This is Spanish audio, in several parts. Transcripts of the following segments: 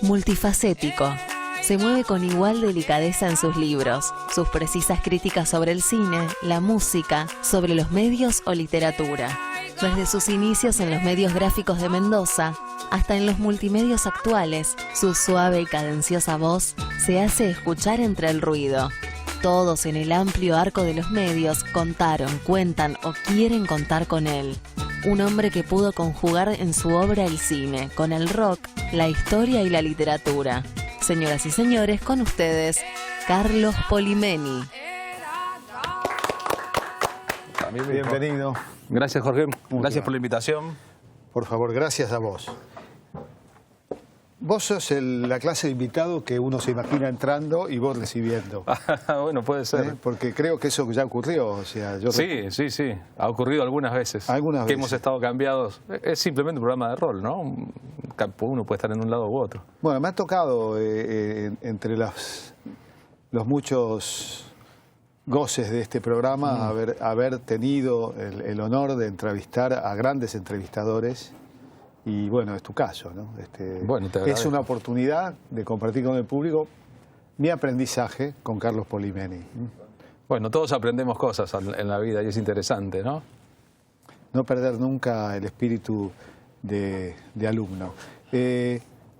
Multifacético. Se mueve con igual delicadeza en sus libros, sus precisas críticas sobre el cine, la música, sobre los medios o literatura. Desde sus inicios en los medios gráficos de Mendoza hasta en los multimedios actuales, su suave y cadenciosa voz se hace escuchar entre el ruido. Todos en el amplio arco de los medios contaron, cuentan o quieren contar con él. Un hombre que pudo conjugar en su obra el cine, con el rock, la historia y la literatura. Señoras y señores, con ustedes, Carlos Polimeni. Bienvenido. Gracias, Jorge. Gracias por la invitación. Por favor, gracias a vos. Vos sos la clase de invitado que uno se imagina entrando y vos recibiendo. Bueno, puede ser. Porque creo que eso ya ocurrió. O sea, Sí. Ha ocurrido algunas veces. Algunas veces. Que hemos estado cambiados. Es simplemente un programa de rol, ¿no? Uno puede estar en un lado u otro. Bueno, me ha tocado entre los muchos goces de este programa haber tenido el honor de entrevistar a grandes entrevistadores. Y bueno, es tu caso, ¿no? Bueno, te agradezco. Es una oportunidad de compartir con el público mi aprendizaje con Carlos Polimeni. Bueno, todos aprendemos cosas en la vida y es interesante, ¿no? No perder nunca el espíritu de alumno.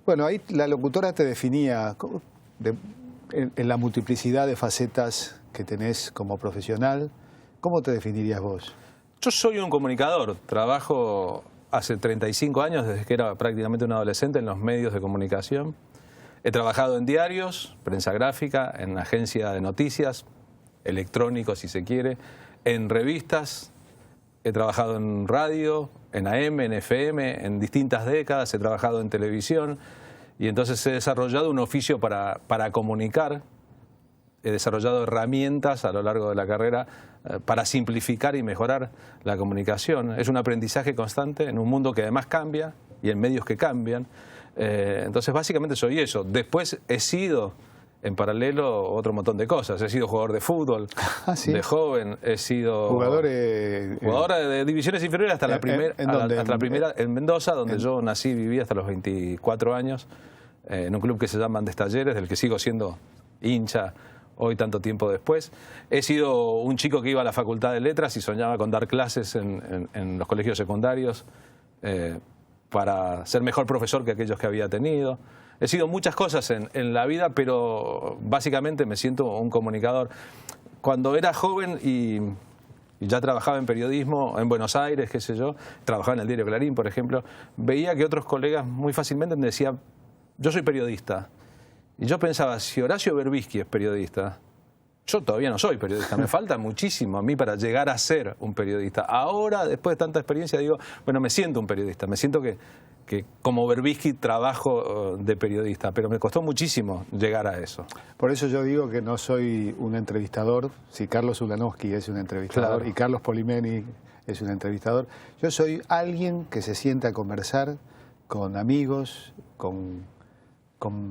Bueno, ahí la locutora te definía en la multiplicidad de facetas que tenés como profesional. ¿Cómo te definirías vos? Yo soy un comunicador. Trabajo hace 35 años, desde que era prácticamente un adolescente, en los medios de comunicación. He trabajado en diarios, prensa gráfica, en agencia de noticias, electrónico si se quiere, en revistas. He trabajado en radio, en AM, en FM, en distintas décadas. He trabajado en televisión y entonces he desarrollado un oficio para comunicar. He desarrollado herramientas a lo largo de la carrera para simplificar y mejorar la comunicación. Es un aprendizaje constante en un mundo que además cambia y en medios que cambian. Entonces básicamente soy eso. Después he sido en paralelo otro montón de cosas. He sido jugador de fútbol, ¿sí? De joven. He sido jugador de divisiones inferiores hasta la primera en Mendoza, donde yo nací y viví hasta los 24 años, en un club que se llama Andes Talleres, del que sigo siendo hincha hoy tanto tiempo después. He sido un chico que iba a la Facultad de Letras y soñaba con dar clases en los colegios secundarios para ser mejor profesor que aquellos que había tenido. He sido muchas cosas en la vida, pero básicamente me siento un comunicador. Cuando era joven y ya trabajaba en periodismo en Buenos Aires, qué sé yo, trabajaba en el diario Clarín, por ejemplo, veía que otros colegas muy fácilmente me decían, yo soy periodista. Y yo pensaba, si Horacio Berbisky es periodista, yo todavía no soy periodista, me falta muchísimo a mí para llegar a ser un periodista. Ahora, después de tanta experiencia, digo, bueno, me siento un periodista, me siento que como Berbisky trabajo de periodista, pero me costó muchísimo llegar a eso. Por eso yo digo que no soy un entrevistador. Si Carlos Ulanowski es un entrevistador, claro, y Carlos Polimeni es un entrevistador, yo soy alguien que se sienta a conversar con amigos, con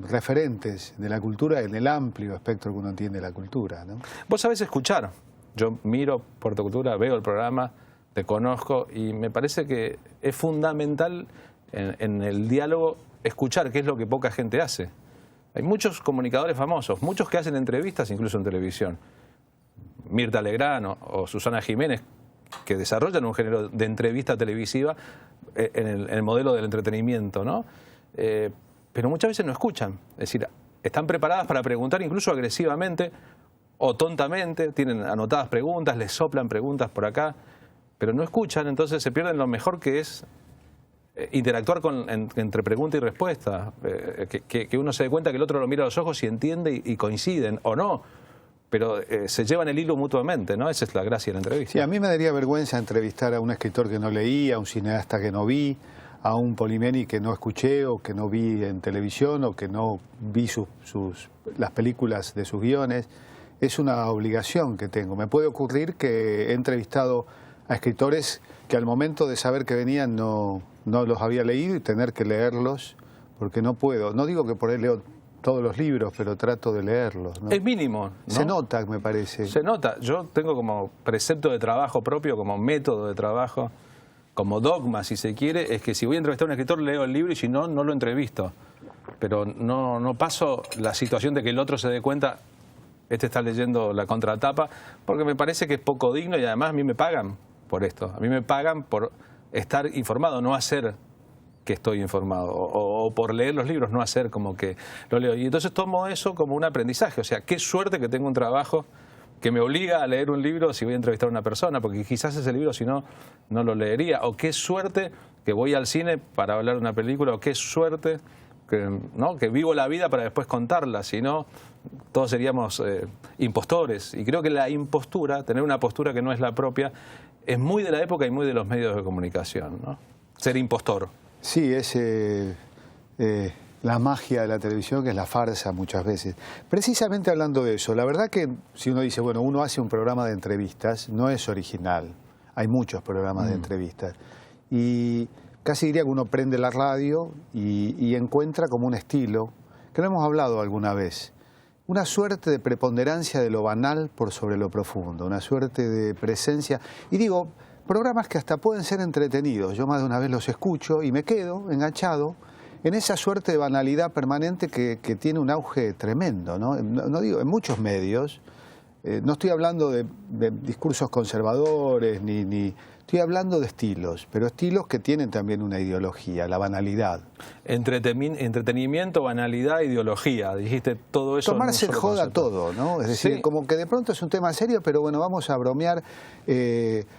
referentes de la cultura en el amplio espectro que uno entiende de la cultura, ¿no? Vos sabés escuchar. Yo miro Puerto Cultura, veo el programa, te conozco y me parece que es fundamental en el diálogo escuchar, que es lo que poca gente hace. Hay muchos comunicadores famosos, muchos que hacen entrevistas incluso en televisión. Mirta Legrand o Susana Jiménez, que desarrollan un género de entrevista televisiva en el modelo del entretenimiento, ¿no? Pero muchas veces no escuchan. Es decir, están preparadas para preguntar incluso agresivamente o tontamente, tienen anotadas preguntas, les soplan preguntas por acá, pero no escuchan, entonces se pierden lo mejor que es interactuar entre pregunta y respuesta, que uno se dé cuenta que el otro lo mira a los ojos y entiende y coinciden, o no, pero se llevan el hilo mutuamente, ¿no? Esa es la gracia de la entrevista. Sí, a mí me daría vergüenza entrevistar a un escritor que no leí, a un cineasta que no vi, a un Polimeni que no escuché o que no vi en televisión o que no vi las películas de sus guiones. Es una obligación que tengo. Me puede ocurrir que he entrevistado a escritores que al momento de saber que venían no los había leído y tener que leerlos porque no puedo. No digo que por ahí leo todos los libros, pero trato de leerlos, ¿no? Es mínimo, ¿no? Se nota, me parece. Se nota. Yo tengo como precepto de trabajo propio, como método de trabajo, como dogma, si se quiere, es que si voy a entrevistar a un escritor, leo el libro y si no, no lo entrevisto. pero no paso la situación de que el otro se dé cuenta, este está leyendo la contratapa, porque me parece que es poco digno y además a mí me pagan por esto. A mí me pagan por estar informado, no hacer que estoy informado, o por leer los libros, no hacer como que lo leo. Y entonces tomo eso como un aprendizaje, o sea, qué suerte que tengo un trabajo que me obliga a leer un libro si voy a entrevistar a una persona, porque quizás ese libro si no, no lo leería, o qué suerte que voy al cine para hablar de una película, o qué suerte que vivo la vida para después contarla, si no, todos seríamos impostores. Y creo que la impostura, tener una postura que no es la propia, es muy de la época y muy de los medios de comunicación, ¿no? Ser impostor. Sí, es la magia de la televisión, que es la farsa muchas veces. Precisamente hablando de eso, la verdad que si uno dice, bueno, uno hace un programa de entrevistas, no es original. Hay muchos programas de entrevistas. Y casi diría que uno prende la radio y encuentra como un estilo, que lo hemos hablado alguna vez, una suerte de preponderancia de lo banal por sobre lo profundo, una suerte de presencia. Y digo, programas que hasta pueden ser entretenidos. Yo más de una vez los escucho y me quedo enganchado en esa suerte de banalidad permanente que tiene un auge tremendo, ¿no? No digo, en muchos medios, no estoy hablando de discursos conservadores, ni estoy hablando de estilos, pero estilos que tienen también una ideología, la banalidad. Entretenimiento, banalidad, ideología, dijiste todo eso. Tomarse en joda todo, ¿no? Es decir, sí, como que de pronto es un tema serio, pero bueno, vamos a bromear.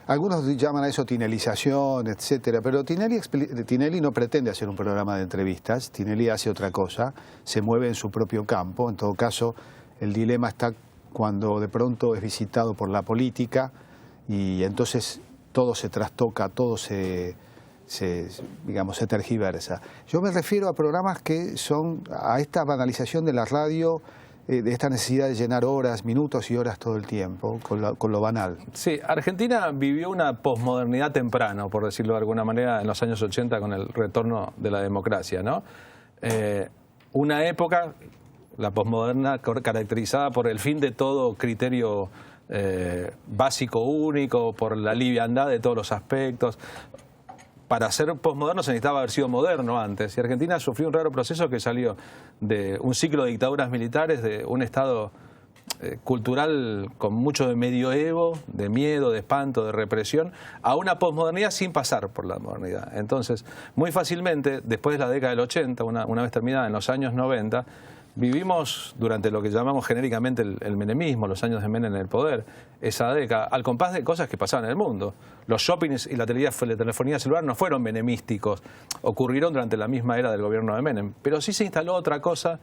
Algunos llaman a eso tinelización, etcétera, pero Tinelli no pretende hacer un programa de entrevistas, Tinelli hace otra cosa, se mueve en su propio campo. En todo caso, el dilema está cuando de pronto es visitado por la política y entonces todo se trastoca, todo se tergiversa. Yo me refiero a programas que son a esta banalización de la radio, de esta necesidad de llenar horas, minutos y horas todo el tiempo, con lo banal. Sí, Argentina vivió una posmodernidad temprano, por decirlo de alguna manera, en los años 80 con el retorno de la democracia, ¿no? Una época, la posmoderna, caracterizada por el fin de todo criterio básico único, por la liviandad de todos los aspectos. Para ser posmoderno se necesitaba haber sido moderno antes, y Argentina sufrió un raro proceso que salió de un ciclo de dictaduras militares, de un estado cultural con mucho de medioevo, de miedo, de espanto, de represión, a una posmodernidad sin pasar por la modernidad. Entonces, muy fácilmente, después de la década del 80, una vez terminada en los años 90, vivimos durante lo que llamamos genéricamente el menemismo, los años de Menem en el poder, esa década, al compás de cosas que pasaban en el mundo. Los shoppings y la telefonía celular no fueron menemísticos, ocurrieron durante la misma era del gobierno de Menem. Pero sí se instaló otra cosa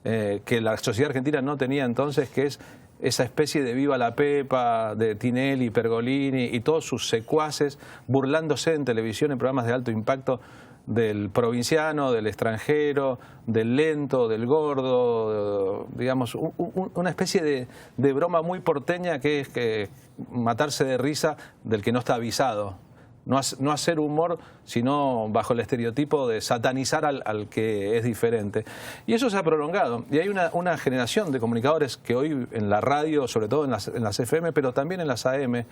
que la sociedad argentina no tenía entonces, que es esa especie de viva la pepa de Tinelli, Pergolini y todos sus secuaces burlándose en televisión en programas de alto impacto del provinciano, del extranjero, del lento, del gordo, digamos, una especie de broma muy porteña que es que matarse de risa del que no está avisado. No hacer humor, sino bajo el estereotipo de satanizar al que es diferente. Y eso se ha prolongado. Y hay una generación de comunicadores que hoy en la radio, sobre todo en las FM, pero también en las AM,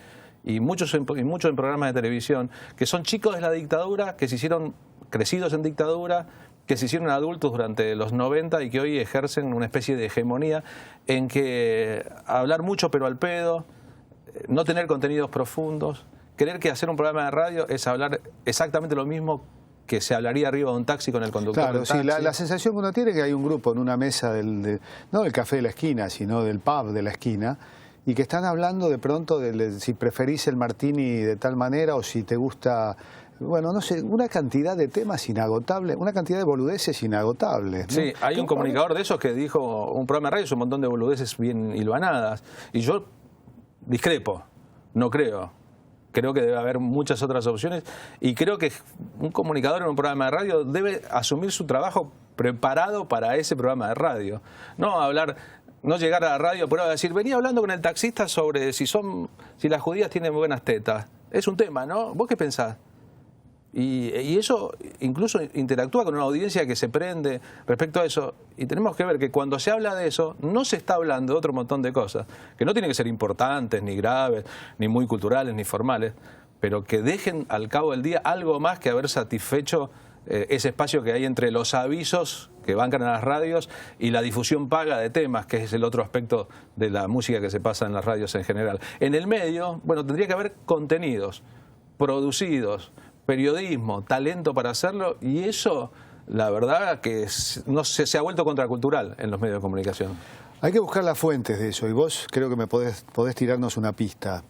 y muchos en programas de televisión, que son chicos de la dictadura, que se hicieron crecidos en dictadura, que se hicieron adultos durante los 90 y que hoy ejercen una especie de hegemonía en que hablar mucho pero al pedo, no tener contenidos profundos, creer que hacer un programa de radio es hablar exactamente lo mismo que se hablaría arriba de un taxi con el conductor. Claro, del taxi. Sí, la sensación que uno tiene es que hay un grupo en una mesa, no del café de la esquina, sino del pub de la esquina, y que están hablando de pronto de si preferís el martini de tal manera o si te gusta, bueno, no sé, una cantidad de temas inagotables, una cantidad de boludeces inagotables, ¿no? Sí, hay un comunicador de esos que dijo, un programa de radio es un montón de boludeces bien hilvanadas, y yo discrepo, no creo. Creo que debe haber muchas otras opciones y creo que un comunicador en un programa de radio debe asumir su trabajo preparado para ese programa de radio. No llegar a la radio pero decir, venía hablando con el taxista sobre si las judías tienen buenas tetas. Es un tema, ¿no? ¿Vos qué pensás? Y eso incluso interactúa con una audiencia que se prende respecto a eso. Y tenemos que ver que cuando se habla de eso, no se está hablando de otro montón de cosas, que no tienen que ser importantes, ni graves, ni muy culturales, ni formales, pero que dejen al cabo del día algo más que haber satisfecho ese espacio que hay entre los avisos que bancan a las radios y la difusión paga de temas, que es el otro aspecto de la música que se pasa en las radios en general. En el medio, bueno, tendría que haber contenidos producidos, periodismo, talento para hacerlo, y eso, la verdad, que no se ha vuelto contracultural en los medios de comunicación. Hay que buscar las fuentes de eso, y vos creo que me podés tirarnos una pista.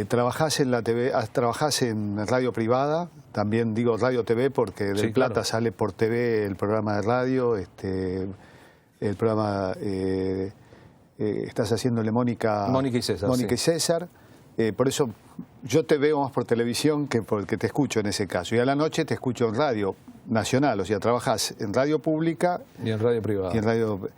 Trabajás en la TV, trabajás en radio privada, también digo radio TV porque del sí, Plata claro. sale por TV el programa de radio, el programa estás haciéndole Mónica y César. Mónica y César. Por eso yo te veo más por televisión que porque te escucho en ese caso. Y a la noche te escucho en radio nacional, o sea, trabajás en radio pública y en radio privada. Y en radio...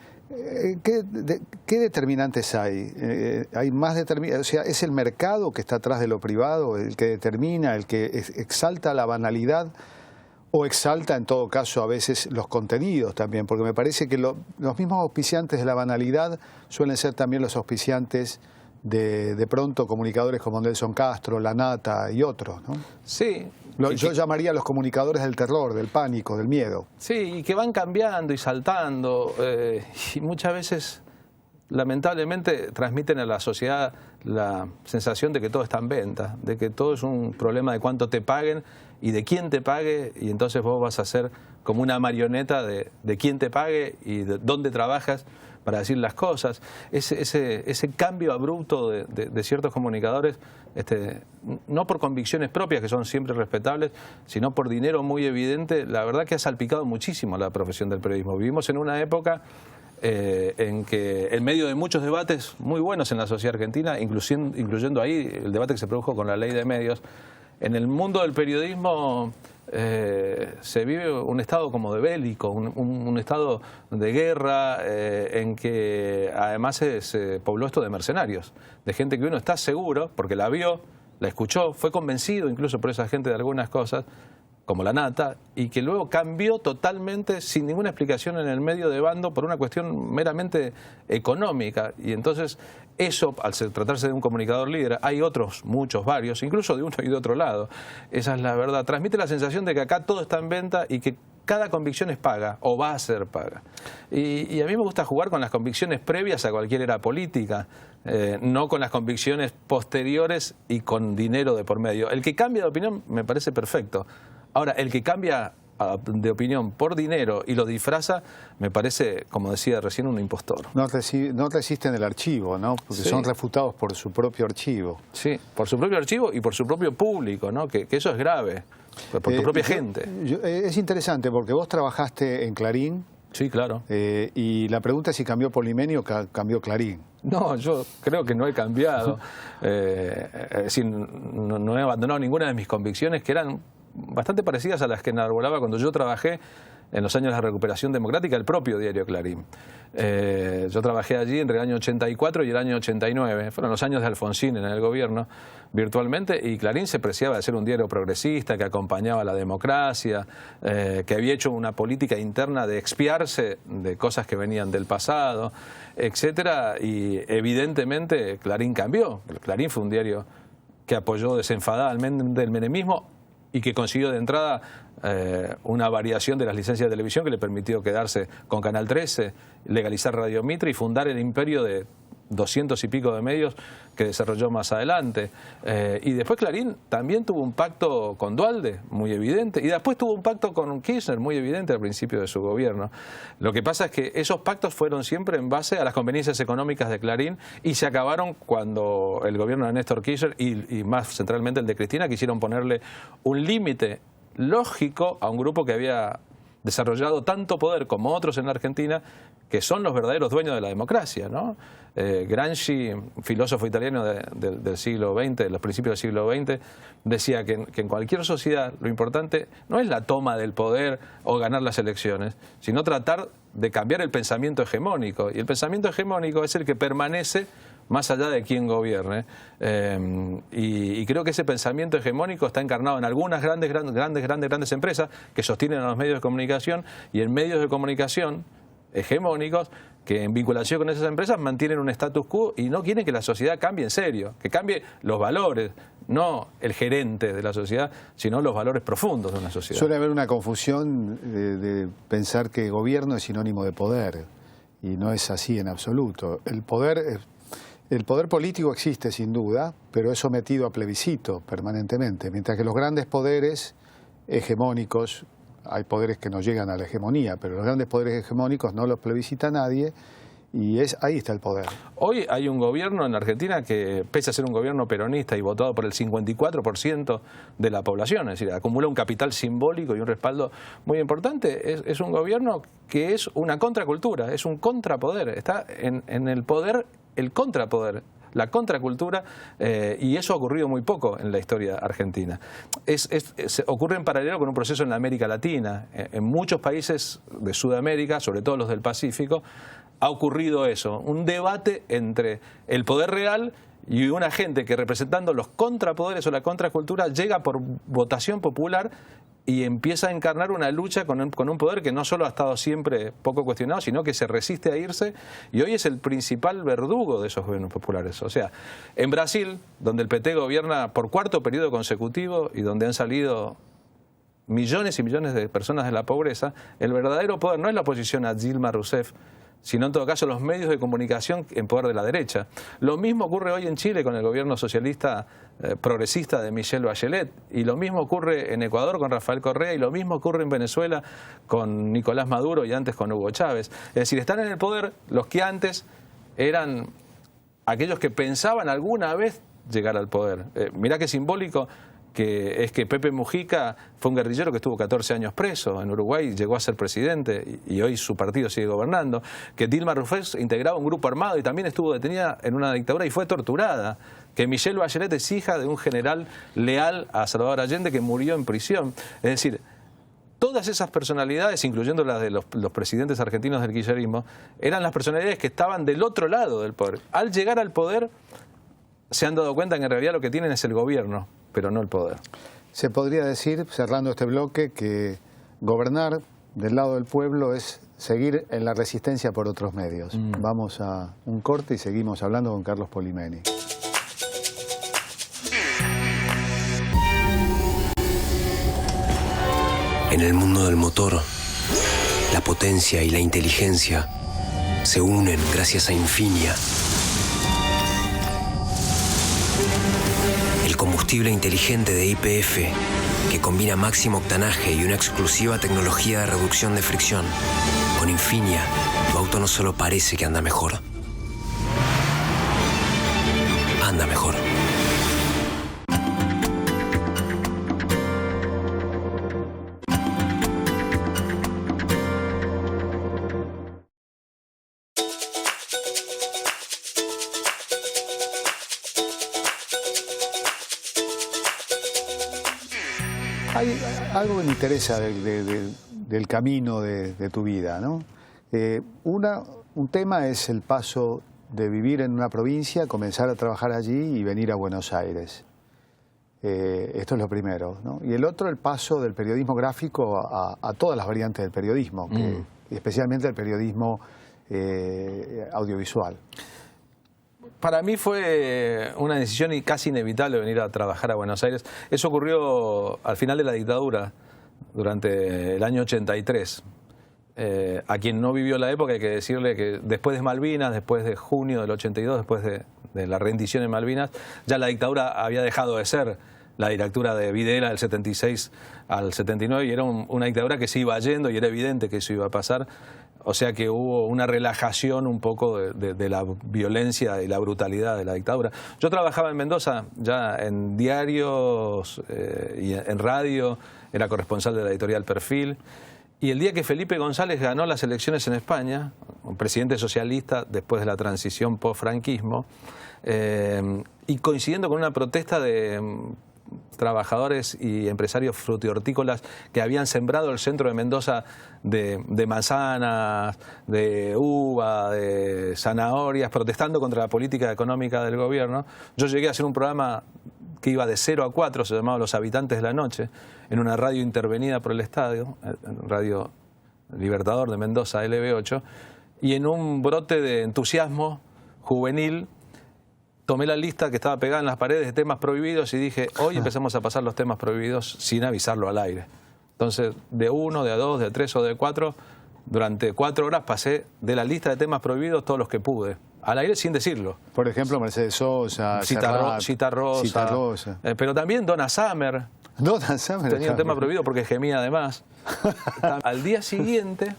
¿Qué determinantes hay? ¿Hay más determinantes? O sea, ¿es el mercado que está atrás de lo privado el que determina, el que exalta la banalidad o exalta en todo caso a veces los contenidos también? Porque me parece que los mismos auspiciantes de la banalidad suelen ser también los auspiciantes de pronto comunicadores como Nelson Castro, La Nata y otros, ¿no? Sí. Yo llamaría a los comunicadores del terror, del pánico, del miedo. Sí, y que van cambiando y saltando, y muchas veces, lamentablemente, transmiten a la sociedad la sensación de que todo está en venta, de que todo es un problema de cuánto te paguen y de quién te pague, y entonces vos vas a ser como una marioneta de quién te pague y de dónde trabajas para decir las cosas. Ese cambio abrupto de ciertos comunicadores, no por convicciones propias, que son siempre respetables, sino por dinero muy evidente, la verdad que ha salpicado muchísimo la profesión del periodismo. Vivimos en una época en que, en medio de muchos debates muy buenos en la sociedad argentina, incluyendo ahí el debate que se produjo con la ley de medios, en el mundo del periodismo se vive un estado como de bélico, un estado de guerra, en que además se pobló esto de mercenarios, de gente que uno está seguro, porque la vio, la escuchó, fue convencido incluso por esa gente de algunas cosas, como La Nata, y que luego cambió totalmente sin ninguna explicación en el medio de bando por una cuestión meramente económica. Y entonces eso, al tratarse de un comunicador líder, hay otros, muchos, varios, incluso de uno y de otro lado. Esa es la verdad. Transmite la sensación de que acá todo está en venta y que cada convicción es paga o va a ser paga. Y a mí me gusta jugar con las convicciones previas a cualquier era política, no con las convicciones posteriores y con dinero de por medio. El que cambia de opinión me parece perfecto. Ahora, el que cambia de opinión por dinero y lo disfraza, me parece, como decía recién, un impostor. No resisten el archivo, ¿no? Porque sí, son refutados por su propio archivo. Sí, por su propio archivo y por su propio público, ¿no? Que eso es grave, por tu propia gente. Es interesante porque vos trabajaste en Clarín. Sí, claro. Y la pregunta es si cambió Polimeni o cambió Clarín. No, yo creo que no he cambiado. Es decir, no he abandonado ninguna de mis convicciones, que eran bastante parecidas a las que enarbolaba cuando yo trabajé en los años de la recuperación democrática, el propio diario Clarín. Yo trabajé allí entre el año 84 y el año 89, fueron los años de Alfonsín en el gobierno, virtualmente, y Clarín se preciaba de ser un diario progresista, que acompañaba la democracia, que había hecho una política interna de expiarse de cosas que venían del pasado, etcétera, y evidentemente Clarín cambió. Clarín fue un diario que apoyó desenfadadamente el menemismo y que consiguió de entrada una variación de las licencias de televisión que le permitió quedarse con Canal 13, legalizar Radio Mitre y fundar el imperio de 200 y pico de medios que desarrolló más adelante. Y después Clarín también tuvo un pacto con Duhalde, muy evidente, y después tuvo un pacto con Kirchner, muy evidente al principio de su gobierno. Lo que pasa es que esos pactos fueron siempre en base a las conveniencias económicas de Clarín y se acabaron cuando el gobierno de Néstor Kirchner y más centralmente el de Cristina quisieron ponerle un límite lógico a un grupo que había desarrollado tanto poder como otros en la Argentina, que son los verdaderos dueños de la democracia, ¿no? Gramsci, filósofo italiano del siglo XX, de los principios del siglo XX, decía que en cualquier sociedad lo importante no es la toma del poder o ganar las elecciones, sino tratar de cambiar el pensamiento hegemónico. Y el pensamiento hegemónico es el que permanece más allá de quién gobierne. Y creo que ese pensamiento hegemónico está encarnado en algunas grandes empresas que sostienen a los medios de comunicación, y en medios de comunicación hegemónicos que en vinculación con esas empresas mantienen un status quo y no quieren que la sociedad cambie en serio, que cambie los valores, no el gerente de la sociedad, sino los valores profundos de una sociedad. Suele haber una confusión de pensar que gobierno es sinónimo de poder, y no es así en absoluto. El poder político existe sin duda, pero es sometido a plebiscito permanentemente, mientras que los grandes poderes hegemónicos, hay poderes que no llegan a la hegemonía, pero los grandes poderes hegemónicos no los plebiscita nadie, y ahí está el poder. Hoy hay un gobierno en Argentina que, pese a ser un gobierno peronista y votado por el 54% de la población, es decir, acumula un capital simbólico y un respaldo muy importante, es un gobierno que es una contracultura, es un contrapoder, está en el poder, el contrapoder, la contracultura, y eso ha ocurrido muy poco en la historia argentina. Ocurre en paralelo con un proceso en la América Latina. En muchos países de Sudamérica, sobre todo los del Pacífico, ha ocurrido eso, un debate entre el poder real y una gente que, representando los contrapoderes o la contracultura, llega por votación popular y empieza a encarnar una lucha con un poder que no solo ha estado siempre poco cuestionado, sino que se resiste a irse, y hoy es el principal verdugo de esos gobiernos populares. O sea, en Brasil, donde el PT gobierna por cuarto periodo consecutivo y donde han salido millones y millones de personas de la pobreza, el verdadero poder no es la oposición a Dilma Rousseff, sino en todo caso los medios de comunicación en poder de la derecha. Lo mismo ocurre hoy en Chile con el gobierno socialista progresista de Michelle Bachelet, y lo mismo ocurre en Ecuador con Rafael Correa, y lo mismo ocurre en Venezuela con Nicolás Maduro y antes con Hugo Chávez. Es decir, están en el poder los que antes eran aquellos que pensaban alguna vez llegar al poder. Mirá qué simbólico que es que Pepe Mujica fue un guerrillero que estuvo 14 años preso en Uruguay, llegó a ser presidente y hoy su partido sigue gobernando, que Dilma Rousseff integraba un grupo armado y también estuvo detenida en una dictadura y fue torturada, que Michelle Bachelet es hija de un general leal a Salvador Allende que murió en prisión. Es decir, todas esas personalidades, incluyendo las de los presidentes argentinos del kirchnerismo, eran las personalidades que estaban del otro lado del poder. Al llegar al poder se han dado cuenta que en realidad lo que tienen es el gobierno, pero no el poder. Se podría decir, cerrando este bloque, que gobernar del lado del pueblo es seguir en la resistencia por otros medios. Vamos a un corte y seguimos hablando con Carlos Polimeni. En el mundo del motor, la potencia y la inteligencia se unen gracias a Infinia. El combustible inteligente de YPF, que combina máximo octanaje y una exclusiva tecnología de reducción de fricción. Con Infinia, tu auto no solo parece que anda mejor, anda mejor. Hay algo que me interesa del camino de tu vida, ¿no? Un tema es el paso de vivir en una provincia, comenzar a trabajar allí y venir a Buenos Aires. Esto es lo primero, ¿no? Y el otro, el paso del periodismo gráfico a todas las variantes del periodismo, especialmente el periodismo audiovisual. Para mí fue una decisión casi inevitable venir a trabajar a Buenos Aires. Eso ocurrió al final de la dictadura, durante el año 83. A quien no vivió la época hay que decirle que después de Malvinas, después de junio del 82, después de la rendición en Malvinas, ya la dictadura había dejado de ser la dictadura de Videla del 76 al 79 y era una dictadura que se iba yendo y era evidente que eso iba a pasar. O sea que hubo una relajación un poco de la violencia y la brutalidad de la dictadura. Yo trabajaba en Mendoza, ya en diarios y en radio, era corresponsal de la editorial Perfil. Y el día que Felipe González ganó las elecciones en España, un presidente socialista después de la transición post-franquismo, y coincidiendo con una protesta de trabajadores y empresarios frutihortícolas que habían sembrado el centro de Mendoza de manzanas, de uva, de zanahorias, protestando contra la política económica del gobierno. Yo llegué a hacer un programa que iba de 0 a 4, se llamaba Los Habitantes de la Noche, en una radio intervenida por el Estadio, Radio Libertador de Mendoza, LB8, y en un brote de entusiasmo juvenil tomé la lista que estaba pegada en las paredes de temas prohibidos y dije, hoy empezamos a pasar los temas prohibidos sin avisarlo al aire. Entonces, de 1, de 2, de 3 o de 4, durante 4 horas pasé de la lista de temas prohibidos todos los que pude, al aire sin decirlo. Por ejemplo, Mercedes Sosa, Cita Rosa. Pero también Donna Summer. Donna Summer tenía un tema prohibido porque gemía además. Al día siguiente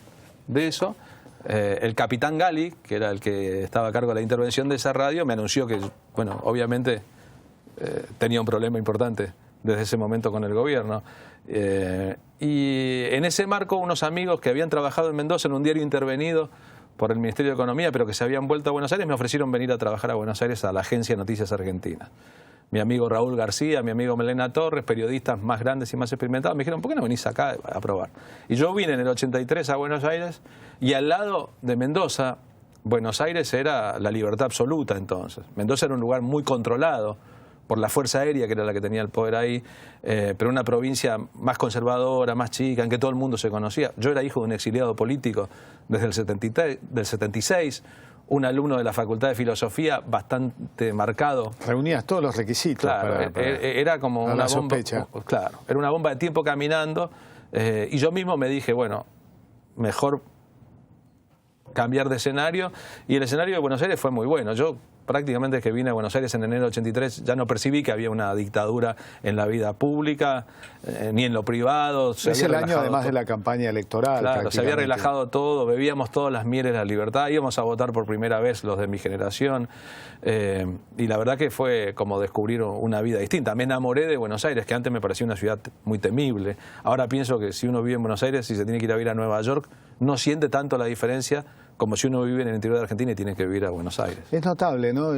de eso, el capitán Gali, que era el que estaba a cargo de la intervención de esa radio, me anunció que, bueno, obviamente tenía un problema importante desde ese momento con el gobierno. Y en ese marco, unos amigos que habían trabajado en Mendoza en un diario intervenido por el Ministerio de Economía, pero que se habían vuelto a Buenos Aires, me ofrecieron venir a trabajar a Buenos Aires a la agencia Noticias Argentinas. Mi amigo Raúl García, mi amigo Melena Torres, periodistas más grandes y más experimentados, me dijeron, ¿por qué no venís acá a probar? Y yo vine en el 83 a Buenos Aires, y al lado de Mendoza, Buenos Aires era la libertad absoluta entonces. Mendoza era un lugar muy controlado por la Fuerza Aérea, que era la que tenía el poder ahí, pero una provincia más conservadora, más chica, en que todo el mundo se conocía. Yo era hijo de un exiliado político desde el 76, un alumno de la Facultad de Filosofía bastante marcado. Reunías todos los requisitos. Claro, era como una bomba. Claro, era una bomba de tiempo caminando, y yo mismo me dije, bueno, mejor cambiar de escenario, y el escenario de Buenos Aires fue muy bueno. Yo prácticamente desde que vine a Buenos Aires en enero del 83 ya no percibí que había una dictadura en la vida pública, ni en lo privado. Es el año además de la campaña electoral. Claro, se había relajado todo, bebíamos todas las mieles de la libertad, íbamos a votar por primera vez los de mi generación, y la verdad que fue como descubrir una vida distinta. Me enamoré de Buenos Aires, que antes me parecía una ciudad muy temible. Ahora pienso que si uno vive en Buenos Aires y se tiene que ir a vivir a Nueva York, no siente tanto la diferencia como si uno vive en el interior de Argentina y tiene que vivir a Buenos Aires. Es notable, ¿no?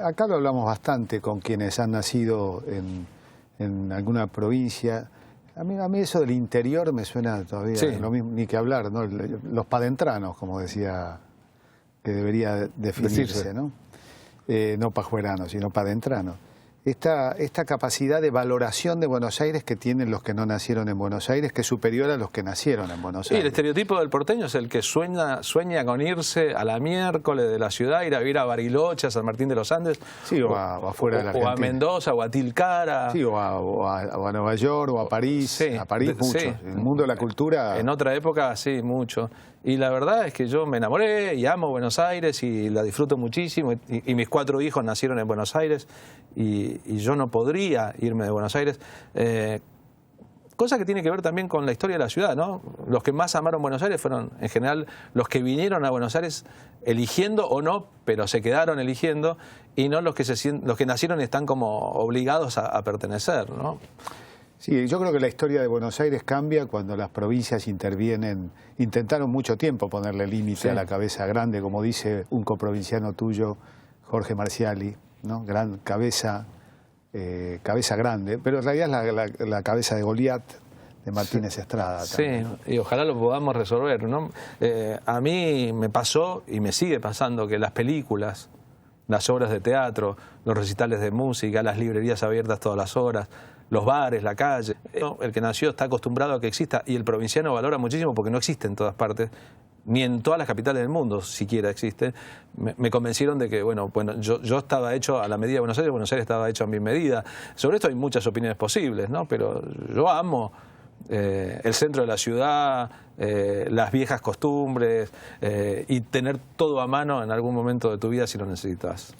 Acá lo hablamos bastante con quienes han nacido en alguna provincia. A mí eso del interior me suena todavía lo mismo, ni que hablar, ¿no? Los padentranos, como decía, que debería definirse, ¿no? No pajueranos, sino padentranos. Esta capacidad de valoración de Buenos Aires que tienen los que no nacieron en Buenos Aires, que es superior a los que nacieron en Buenos Aires. Sí, el estereotipo del porteño es el que sueña con irse a la miércoles de la ciudad, ir a vivir a Bariloche, a San Martín de los Andes, sí, o afuera de la Argentina. O a Mendoza, o a Tilcara. Sí, o a Nueva York, o a París. Sí, a París mucho. Sí. En el mundo de la cultura. En otra época, sí, mucho. Y la verdad es que yo me enamoré y amo Buenos Aires y la disfruto muchísimo. Y mis 4 hijos nacieron en Buenos Aires y yo no podría irme de Buenos Aires. Cosa que tiene que ver también con la historia de la ciudad, ¿no? Los que más amaron Buenos Aires fueron, en general, los que vinieron a Buenos Aires eligiendo o no, pero se quedaron eligiendo, y no los que nacieron y están como obligados a pertenecer, ¿no? Sí, yo creo que la historia de Buenos Aires cambia cuando las provincias intervienen. Intentaron mucho tiempo ponerle límite a la cabeza grande, como dice un coprovinciano tuyo, Jorge Marciali, ¿no? Gran cabeza grande, pero en realidad es la cabeza de Goliat de Martínez Estrada. También. Sí, y ojalá lo podamos resolver, ¿no? A mí me pasó y me sigue pasando que las películas, las obras de teatro, los recitales de música, las librerías abiertas todas las horas, los bares, la calle. El que nació está acostumbrado a que exista, y el provinciano valora muchísimo porque no existe en todas partes, ni en todas las capitales del mundo siquiera existe. Me convencieron de que, bueno, yo estaba hecho a la medida de Buenos Aires estaba hecho a mi medida. Sobre esto hay muchas opiniones posibles, ¿no? Pero yo amo el centro de la ciudad, las viejas costumbres, y tener todo a mano en algún momento de tu vida si lo necesitas.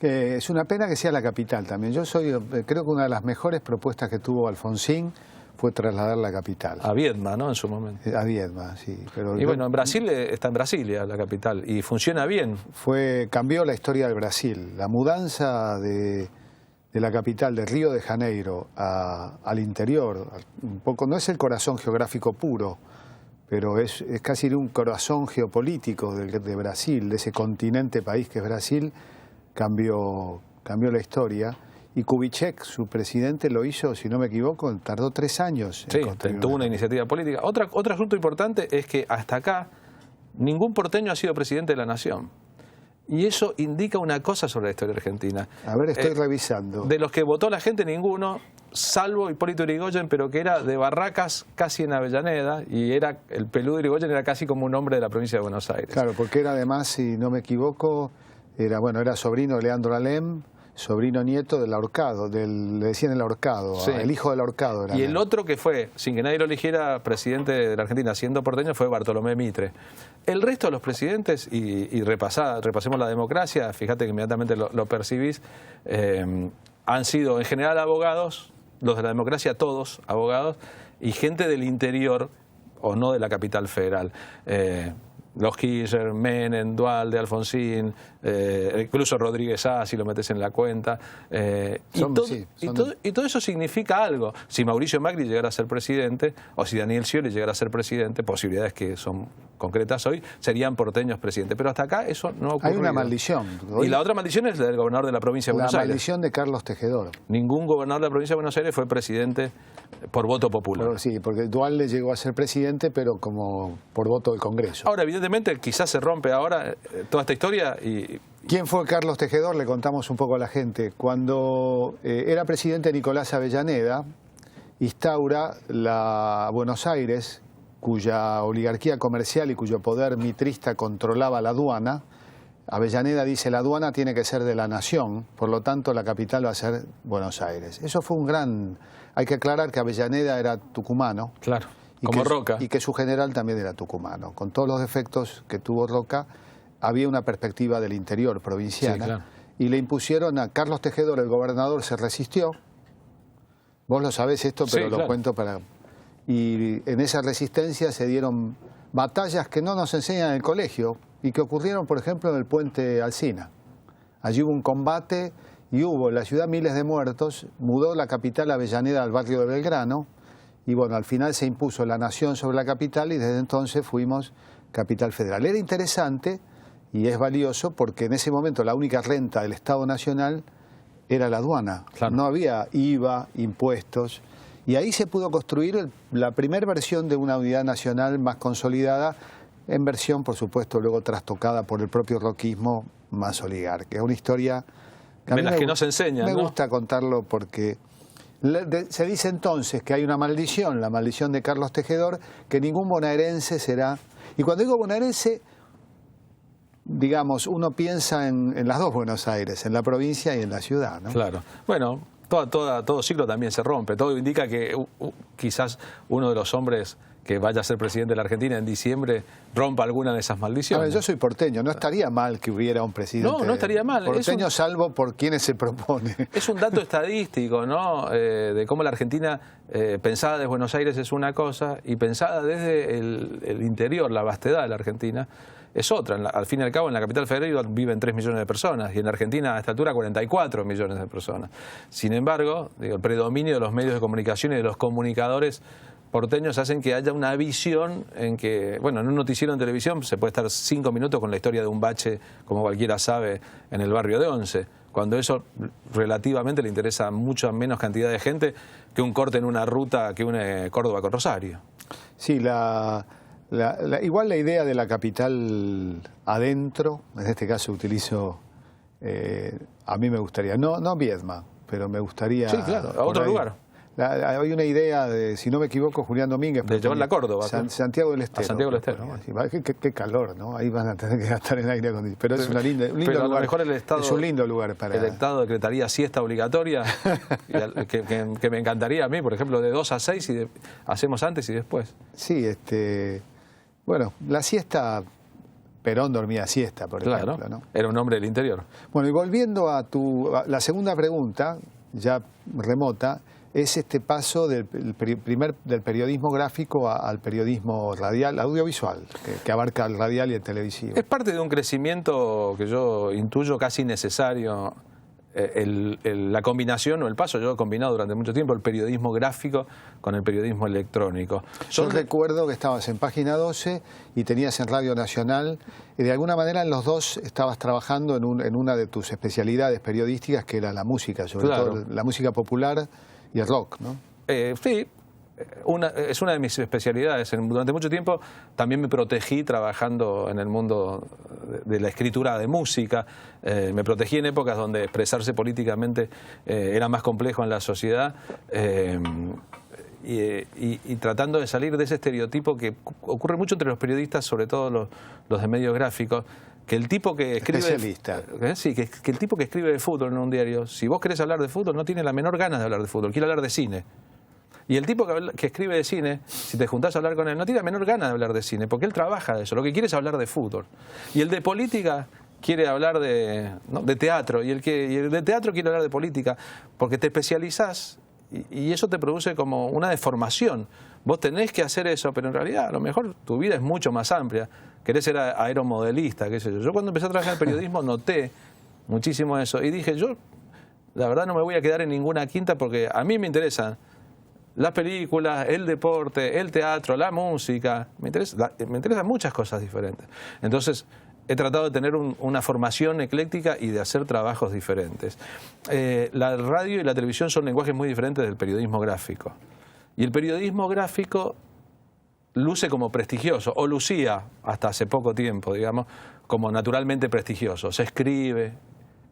Es una pena que sea la capital también. Creo que una de las mejores propuestas que tuvo Alfonsín fue trasladar la capital. A Viedma, ¿no? En su momento. A Viedma, sí. Y bueno, en Brasil está en Brasilia la capital y funciona bien. Cambió la historia del Brasil. La mudanza de la capital, de Río de Janeiro al interior, un poco, no es el corazón geográfico puro, pero es casi un corazón geopolítico de Brasil, de ese continente país que es Brasil. Cambió la historia, y Kubitschek, su presidente, lo hizo, si no me equivoco, tardó 3 años. Sí, tuvo una iniciativa política. Otro asunto importante es que hasta acá ningún porteño ha sido presidente de la nación. Y eso indica una cosa sobre la historia argentina. A ver, estoy revisando. De los que votó la gente, ninguno, salvo Hipólito Yrigoyen, pero que era de Barracas, casi en Avellaneda, y el peludo Yrigoyen era casi como un hombre de la provincia de Buenos Aires. Claro, porque era además, si no me equivoco, era sobrino de Leandro Alem, sobrino nieto del ahorcado, le decían el ahorcado, sí. El hijo del ahorcado. Y el otro que fue, sin que nadie lo eligiera, presidente de la Argentina, siendo porteño, fue Bartolomé Mitre. El resto de los presidentes, y repasemos la democracia, fíjate que inmediatamente lo percibís, han sido en general abogados, los de la democracia todos abogados, y gente del interior o no de la capital federal. Los Kirchner, Menem, Duhalde, Alfonsín, incluso Rodríguez A, si lo metes en la cuenta. Y todo eso significa algo. Si Mauricio Macri llegara a ser presidente, o si Daniel Scioli llegara a ser presidente, posibilidades que son concretas hoy, serían porteños presidentes. Pero hasta acá eso no ha ocurrido. Hay una maldición. Y la otra maldición es la del gobernador de la provincia de Buenos Aires. La maldición de Carlos Tejedor. Ningún gobernador de la provincia de Buenos Aires fue presidente por voto popular. Pero sí, porque Duhalde llegó a ser presidente, pero como por voto del Congreso. Ahora, evidentemente, quizás se rompe ahora toda esta historia y... ¿Quién fue Carlos Tejedor? Le contamos un poco a la gente. Cuando era presidente Nicolás Avellaneda, instaura la Buenos Aires, cuya oligarquía comercial y cuyo poder mitrista controlaba la aduana. Avellaneda dice, la aduana tiene que ser de la nación, por lo tanto la capital va a ser Buenos Aires. Eso fue un gran... Hay que aclarar que Avellaneda era tucumano. Claro, como Roca. Y que su general también era tucumano. Con todos los defectos que tuvo Roca, había una perspectiva del interior provinciana. Sí, claro. Y le impusieron a Carlos Tejedor, el gobernador, se resistió. Vos lo sabés esto, pero sí, lo cuento para... Y en esa resistencia se dieron batallas que no nos enseñan en el colegio y que ocurrieron, por ejemplo, en el puente Alsina. Allí hubo un combate y hubo en la ciudad miles de muertos. Mudó la capital Avellaneda al barrio de Belgrano y bueno, al final se impuso la nación sobre la capital y desde entonces fuimos capital federal. Era interesante y es valioso porque en ese momento la única renta del Estado Nacional era la aduana. Claro. No había IVA, impuestos. Y ahí se pudo construir la primera versión de una unidad nacional más consolidada, en versión, por supuesto, luego trastocada por el propio roquismo más oligarca. Es una historia que, que no se enseña. Me gusta contarlo porque se dice entonces que hay una maldición, la maldición de Carlos Tejedor, que ningún bonaerense será... Y cuando digo bonaerense, digamos, uno piensa en las dos Buenos Aires, en la provincia y en la ciudad, ¿no? Claro. Bueno, todo ciclo también se rompe. Todo indica que quizás uno de los hombres que vaya a ser presidente de la Argentina en diciembre rompa alguna de esas maldiciones. A ver, yo soy porteño, no estaría mal que hubiera un presidente. No estaría mal. Porteño salvo por quienes se propone. Es un dato estadístico, ¿no? De cómo la Argentina, pensada desde Buenos Aires es una cosa y pensada desde el interior, la vastedad de la Argentina, es otra. Al fin y al cabo, en la capital federal viven 3 millones de personas y en Argentina a esta altura 44 millones de personas. Sin embargo, el predominio de los medios de comunicación y de los comunicadores porteños hacen que haya una visión en que, bueno, en un noticiero en televisión se puede estar 5 minutos con la historia de un bache, como cualquiera sabe, en el barrio de Once, cuando eso relativamente le interesa a mucha menos cantidad de gente que un corte en una ruta que une Córdoba con Rosario. Sí, igual la idea de la capital adentro, en este caso utilizo, a mí me gustaría, no Viedma, pero me gustaría... Sí, claro, a otro lugar. Hay una idea de, si no me equivoco, Julián Domínguez... De llevarla a Córdoba. Santiago del Estero. A Santiago del Estero. Qué calor, ¿no? Ahí van a tener que gastar en aire acondicionado. Pero es un lindo lugar. A lo mejor el Estado, es un lindo lugar para... El Estado decretaría siesta obligatoria, que me encantaría a mí, por ejemplo, de 2 a 6, y hacemos antes y después. Sí, bueno, la siesta... Perón dormía siesta, por ejemplo, ¿no? Era un hombre del interior. Bueno, y volviendo a la segunda pregunta, ya remota... es este paso del periodismo gráfico al periodismo radial, audiovisual, que abarca el radial y el televisivo. Es parte de un crecimiento que yo intuyo casi necesario, la combinación o el paso. Yo he combinado durante mucho tiempo el periodismo gráfico con el periodismo electrónico. Yo recuerdo que estabas en Página 12 y tenías en Radio Nacional, y de alguna manera en los dos estabas trabajando en una de tus especialidades periodísticas, que era la música, sobre todo la música popular y el rock, ¿no? Sí, es una de mis especialidades. Durante mucho tiempo también me protegí trabajando en el mundo de la escritura de música. Me protegí en épocas donde expresarse políticamente era más complejo en la sociedad. Y tratando de salir de ese estereotipo que ocurre mucho entre los periodistas, sobre todo los de medios gráficos, que el tipo que escribe... Especialista. Sí, que el tipo que escribe de fútbol en un diario, si vos querés hablar de fútbol, no tiene la menor ganas de hablar de fútbol, quiere hablar de cine. Y el tipo que escribe de cine, si te juntás a hablar con él, no tiene la menor ganas de hablar de cine, porque él trabaja de eso, lo que quiere es hablar de fútbol. Y el de política quiere hablar de teatro, y el de teatro quiere hablar de política, porque te especializás y eso te produce como una deformación. Vos tenés que hacer eso, pero en realidad a lo mejor tu vida es mucho más amplia. Querés ser aeromodelista, qué sé yo. Yo cuando empecé a trabajar en periodismo noté muchísimo eso y dije, yo la verdad no me voy a quedar en ninguna quinta porque a mí me interesan las películas, el deporte, el teatro, la música. Me interesan muchas cosas diferentes. Entonces he tratado de tener una formación ecléctica y de hacer trabajos diferentes. La radio y la televisión son lenguajes muy diferentes del periodismo gráfico. Y el periodismo gráfico luce como prestigioso, o lucía hasta hace poco tiempo, digamos, como naturalmente prestigioso. Se escribe,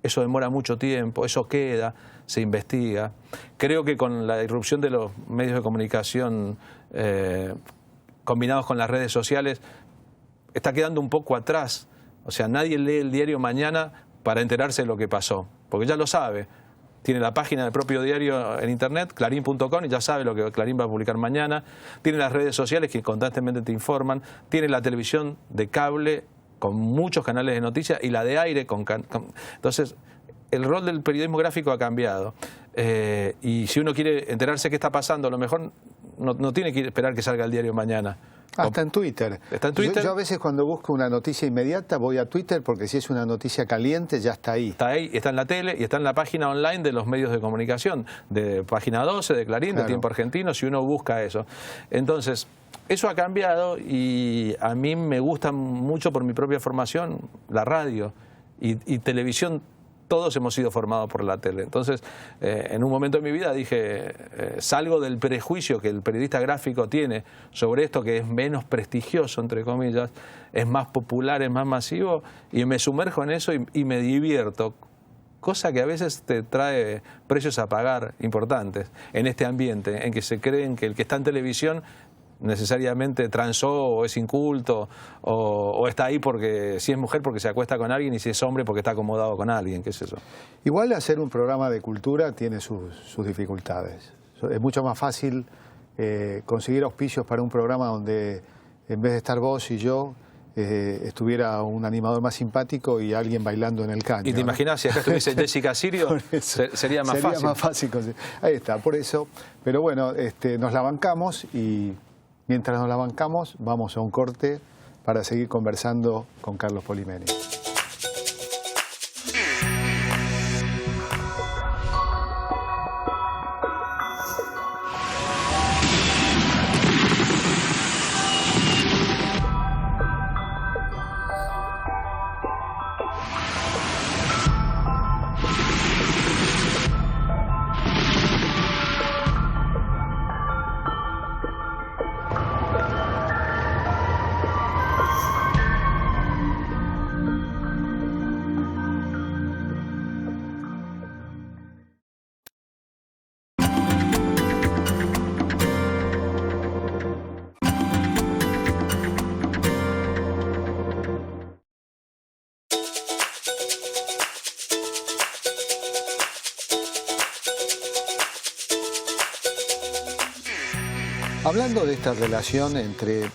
eso demora mucho tiempo, eso queda, se investiga. Creo que con la irrupción de los medios de comunicación combinados con las redes sociales, está quedando un poco atrás. O sea, nadie lee el diario mañana para enterarse de lo que pasó, porque ya lo sabe. Tiene la página del propio diario en internet, clarín.com, y ya sabe lo que Clarín va a publicar mañana. Tiene las redes sociales que constantemente te informan. Tiene la televisión de cable con muchos canales de noticias y la de aire Entonces, el rol del periodismo gráfico ha cambiado. Y si uno quiere enterarse qué está pasando, a lo mejor no tiene que esperar que salga el diario mañana. Hasta en Twitter. ¿Está en Twitter? Yo a veces cuando busco una noticia inmediata voy a Twitter porque si es una noticia caliente ya está ahí. Está ahí, está en la tele y está en la página online de los medios de comunicación, de Página 12, de Clarín, claro, de Tiempo Argentino, si uno busca eso. Entonces, eso ha cambiado y a mí me gusta mucho por mi propia formación la radio y televisión. Todos hemos sido formados por la tele. Entonces, en un momento de mi vida dije, salgo del prejuicio que el periodista gráfico tiene sobre esto que es menos prestigioso, entre comillas, es más popular, es más masivo, y me sumerjo en eso y me divierto, cosa que a veces te trae precios a pagar importantes en este ambiente, en que se creen que el que está en televisión necesariamente transó o es inculto o está ahí porque si es mujer porque se acuesta con alguien y si es hombre porque está acomodado con alguien, qué es eso. Igual hacer un programa de cultura tiene sus dificultades. Es mucho más fácil conseguir auspicios para un programa donde en vez de estar vos y yo estuviera un animador más simpático y alguien bailando en el caño. ¿Y te imaginas si acá estuviese Jessica Sirio? Sería más fácil. Sería más fácil. Ahí está, por eso. Pero bueno, nos la bancamos y mientras nos la bancamos, vamos a un corte para seguir conversando con Carlos Polimeni. Hablando de esta relación entre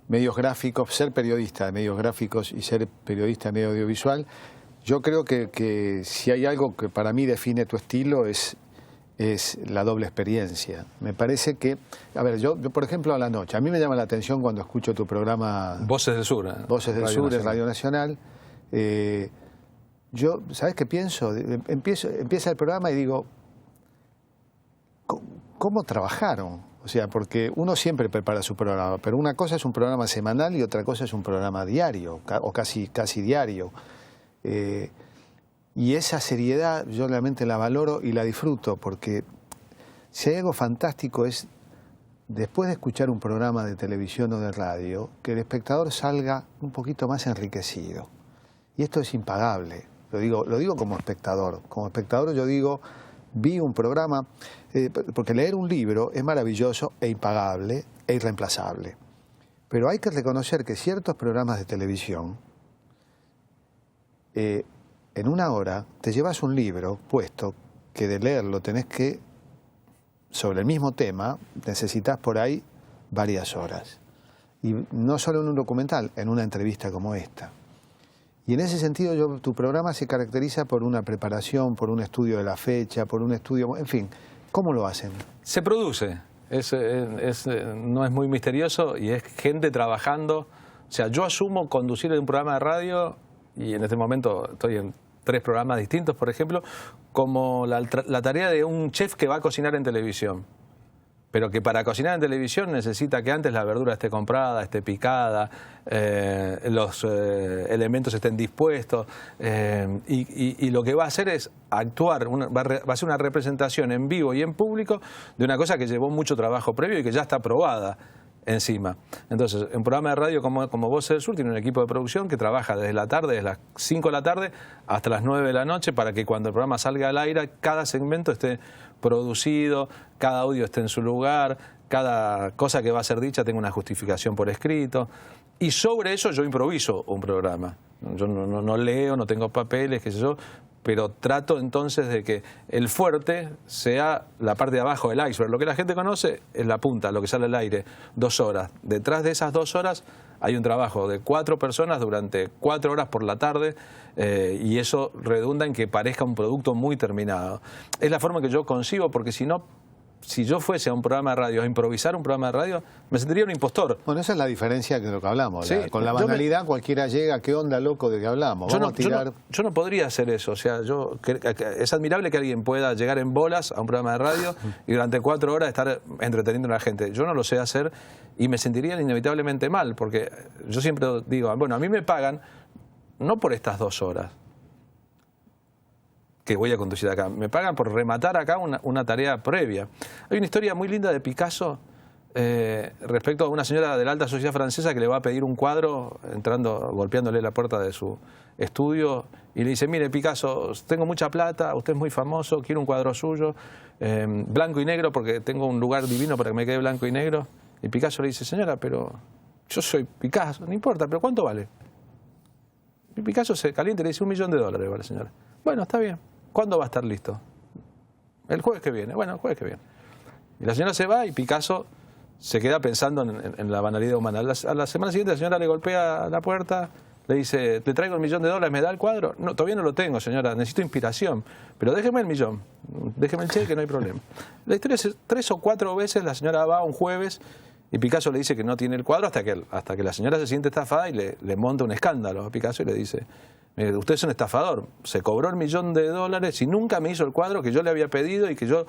medios gráficos, ser periodista de medios gráficos y ser periodista de medio audiovisual, yo creo que si hay algo que para mí define tu estilo es la doble experiencia. Me parece que, a ver, yo por ejemplo a la noche, a mí me llama la atención cuando escucho tu programa Voces del Sur. Voces del Sur, en Radio Nacional. Yo, ¿sabes qué pienso? Empieza el programa y digo, ¿cómo trabajaron? O sea, porque uno siempre prepara su programa, pero una cosa es un programa semanal y otra cosa es un programa diario, o casi diario. Y esa seriedad yo realmente la valoro y la disfruto, porque si hay algo fantástico es después de escuchar un programa de televisión o de radio, que el espectador salga un poquito más enriquecido. Y esto es impagable, lo digo como espectador. Como espectador yo digo, vi un programa, porque leer un libro es maravilloso e impagable e irreemplazable. Pero hay que reconocer que ciertos programas de televisión, en una hora te llevas un libro puesto que de leerlo tenés que, sobre el mismo tema, necesitas por ahí varias horas. Y no solo en un documental, en una entrevista como esta. Y en ese sentido tu programa se caracteriza por una preparación, por un estudio de la fecha, por un estudio, en fin, ¿cómo lo hacen? Se produce, no es muy misterioso y es gente trabajando. O sea, yo asumo conducir un programa de radio y en este momento estoy en 3 programas distintos, por ejemplo, como la tarea de un chef que va a cocinar en televisión. Pero que para cocinar en televisión necesita que antes la verdura esté comprada, esté picada, los elementos estén dispuestos. Y lo que va a hacer es actuar, va a hacer una representación en vivo y en público de una cosa que llevó mucho trabajo previo y que ya está probada encima. Entonces, un programa de radio como Voces del Sur tiene un equipo de producción que trabaja desde la tarde, desde las 5 de la tarde hasta las 9 de la noche, para que cuando el programa salga al aire, cada segmento esté producido, cada audio esté en su lugar, cada cosa que va a ser dicha tenga una justificación por escrito. Y sobre eso yo improviso un programa. Yo no leo, no tengo papeles, qué sé yo, pero trato entonces de que el fuerte sea la parte de abajo del iceberg. Lo que la gente conoce es la punta, lo que sale al aire, 2 horas. Detrás de esas 2 horas hay un trabajo de 4 personas durante 4 horas por la tarde, y eso redunda en que parezca un producto muy terminado. Es la forma que yo concibo, porque si no, si yo fuese a un programa de radio, a improvisar un programa de radio, me sentiría un impostor. Bueno, esa es la diferencia de lo que hablamos. Sí, con la banalidad cualquiera llega, ¿qué onda, loco, de qué hablamos? Yo no podría hacer eso. O sea, es admirable que alguien pueda llegar en bolas a un programa de radio y durante 4 horas estar entreteniendo a la gente. Yo no lo sé hacer y me sentiría inevitablemente mal, porque yo siempre digo, bueno, a mí me pagan no por estas 2 horas que voy a conducir acá. Me pagan por rematar acá una tarea previa. Hay una historia muy linda de Picasso respecto a una señora de la alta sociedad francesa que le va a pedir un cuadro, golpeándole la puerta de su estudio, y le dice, mire, Picasso, tengo mucha plata, usted es muy famoso, quiero un cuadro suyo, blanco y negro, porque tengo un lugar divino para que me quede blanco y negro. Y Picasso le dice, señora, pero yo soy Picasso, no importa, pero ¿cuánto vale? Y Picasso se calienta y le dice, $1.000.000 vale, señora. Bueno, está bien. ¿Cuándo va a estar listo? El jueves que viene. Bueno, el jueves que viene. Y la señora se va y Picasso se queda pensando en la banalidad humana. A la semana siguiente la señora le golpea la puerta, le dice, ¿te traigo $1.000.000? ¿Me da el cuadro? No, todavía no lo tengo, señora, necesito inspiración. Pero déjeme el millón, déjeme el cheque, no hay problema. La historia es 3 o 4 veces la señora va un jueves y Picasso le dice que no tiene el cuadro hasta que la señora se siente estafada y le monta un escándalo a Picasso y le dice, mire, usted es un estafador, se cobró el $1.000.000 y nunca me hizo el cuadro que yo le había pedido y que yo...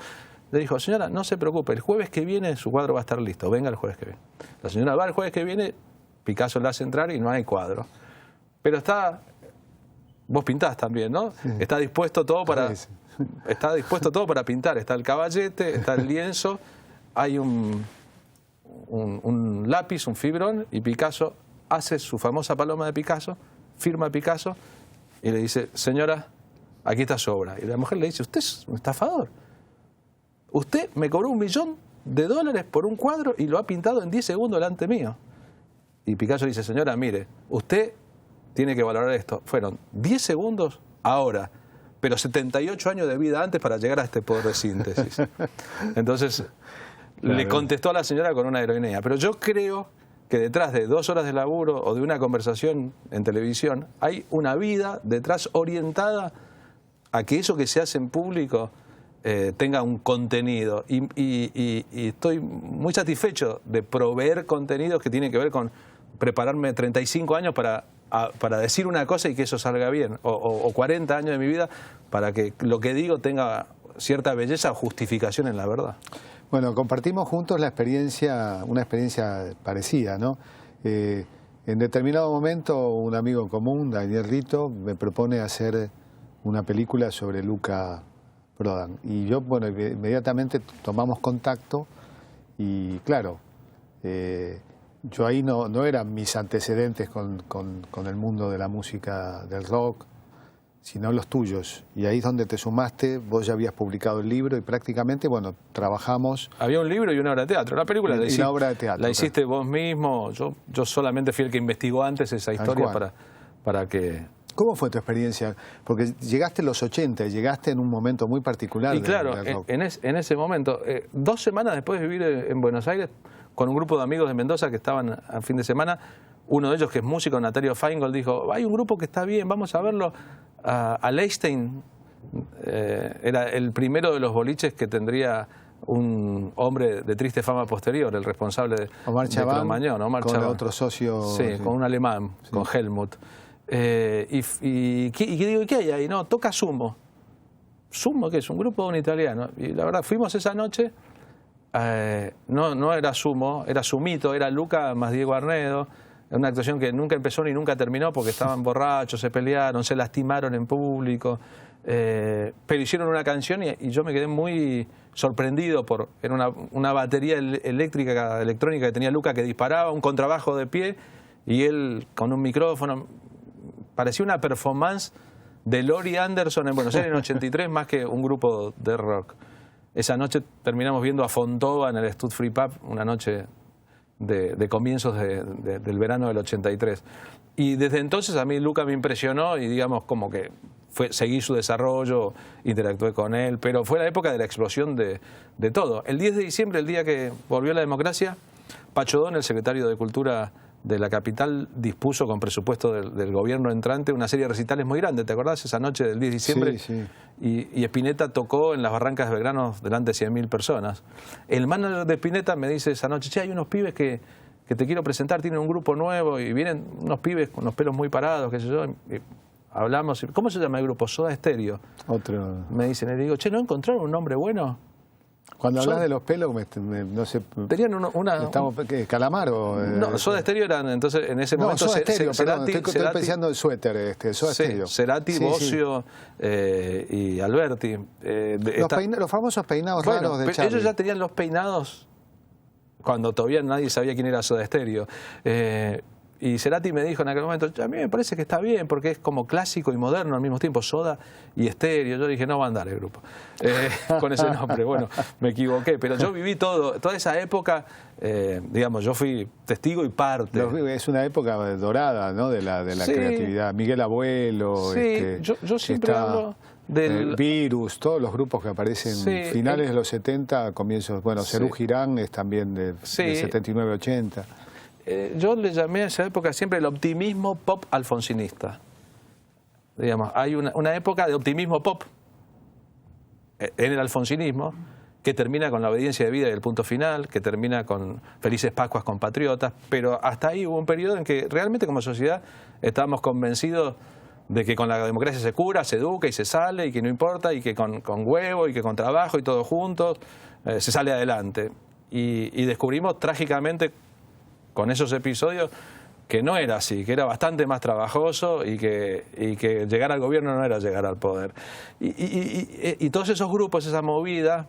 Le dijo, señora, no se preocupe, el jueves que viene su cuadro va a estar listo, venga el jueves que viene. La señora va el jueves que viene, Picasso la hace entrar y no hay cuadro. Pero vos pintás también, ¿no? Sí. Está dispuesto todo para pintar, está el caballete, está el lienzo, hay un lápiz, un fibrón, y Picasso hace su famosa paloma de Picasso, firma Picasso y le dice, señora, aquí está su obra. Y la mujer le dice, usted es un estafador. Usted me cobró $1.000.000 por un cuadro y lo ha pintado en 10 segundos delante mío. Y Picasso dice, señora, mire, usted tiene que valorar esto. Fueron 10 segundos ahora, pero 78 años de vida antes para llegar a este poder de síntesis. Entonces, claro, le contestó a la señora con una ironía. Pero yo creo que detrás de 2 horas de laburo o de una conversación en televisión hay una vida detrás orientada a que eso que se hace en público tenga un contenido. Y estoy muy satisfecho de proveer contenidos que tienen que ver con prepararme 35 años para decir una cosa y que eso salga bien, o 40 años de mi vida para que lo que digo tenga cierta belleza o justificación en la verdad. Bueno, compartimos juntos una experiencia parecida, ¿no? En determinado momento un amigo en común, Daniel Rito, me propone hacer una película sobre Luca Prodan. Y yo, bueno, inmediatamente tomamos contacto Y claro, yo ahí no eran mis antecedentes con el mundo de la música del rock, sino los tuyos. Y ahí es donde te sumaste, vos ya habías publicado el libro y prácticamente, bueno, trabajamos... Había un libro y una obra de teatro. La película la obra de teatro, la hiciste vos mismo. Yo solamente fui el que investigó antes esa historia para que... ¿Cómo fue tu experiencia? Porque llegaste en los 80, llegaste en un momento muy particular. Y claro, del rock. En ese momento, 2 semanas después de vivir en Buenos Aires, con un grupo de amigos de Mendoza que estaban al fin de semana, uno de ellos, que es músico, Natario Feingold, dijo, hay un grupo que está bien, vamos a verlo. A Leistein, era el primero de los boliches que tendría un hombre de triste fama posterior, el responsable de Cromañón, Omar con Chabán. Otro socio. Sí, con un alemán, sí, con Helmut. Y digo, ¿qué hay ahí? No, toca Sumo. ¿Sumo qué es? Un grupo de un italiano. Y la verdad, fuimos esa noche, no era Sumo, era Sumito, era Luca más Diego Arnedo. Una actuación que nunca empezó ni nunca terminó porque estaban borrachos, se pelearon, se lastimaron en público. Pero hicieron una canción y yo me quedé muy sorprendido era una batería electrónica que tenía Luca, que disparaba, un contrabajo de pie y él con un micrófono. Parecía una performance de Laurie Anderson en Buenos Aires en 83 más que un grupo de rock. Esa noche terminamos viendo a Fontova en el Stud Free Pub, una noche de comienzos del verano del 83. Y desde entonces a mí Luca me impresionó y digamos como que seguí su desarrollo, interactué con él, pero fue la época de la explosión de todo. El 10 de diciembre, el día que volvió la democracia, Pacho Don, el secretario de Cultura de la capital, dispuso con presupuesto del gobierno entrante una serie de recitales muy grandes. ¿Te acordás? Esa noche del 10 de diciembre. Sí, sí. Y Spinetta tocó en las Barrancas de Belgrano delante de 100.000 personas. El manager de Spinetta me dice esa noche, che, hay unos pibes que te quiero presentar, tienen un grupo nuevo y vienen unos pibes con los pelos muy parados, qué sé yo. Y hablamos, ¿cómo se llama el grupo? Soda Stereo. Otro. Me dicen, y le digo, che, ¿no encontraron un nombre bueno? Cuando hablas de los pelos, no sé... Tenían ¿Calamaro? No, Soda Stereo eran, entonces, en ese momento... Soda Stereo, perdón, estoy pensando en suéter, Soda Stereo. Cerati, Bossio y Alberti. Los famosos peinados raros de Charlie. Ellos ya tenían los peinados cuando todavía nadie sabía quién era Soda Stereo. Y Cerati me dijo en aquel momento, a mí me parece que está bien porque es como clásico y moderno al mismo tiempo, Soda y Estéreo. Yo dije, no va a andar el grupo con ese nombre. Bueno, me equivoqué, pero yo viví toda esa época, digamos, yo fui testigo y parte. Es una época dorada, ¿no? de la creatividad. Miguel Abuelo. Sí, yo siempre hablo del Virus, todos los grupos que aparecen finales de los 70, comienzos. Bueno, Serú Girán es también del 79-80. Yo le llamé a esa época siempre el optimismo pop alfonsinista. Digamos, hay una época de optimismo pop en el alfonsinismo que termina con la obediencia de vida y el punto final, que termina con Felices Pascuas compatriotas, pero hasta ahí hubo un periodo en que realmente como sociedad estábamos convencidos de que con la democracia se cura, se educa y se sale, y que no importa, y que con huevo y que con trabajo y todos juntos se sale adelante. Y descubrimos trágicamente con esos episodios que no era así, que era bastante más trabajoso y que llegar al gobierno no era llegar al poder. Y todos esos grupos, esa movida,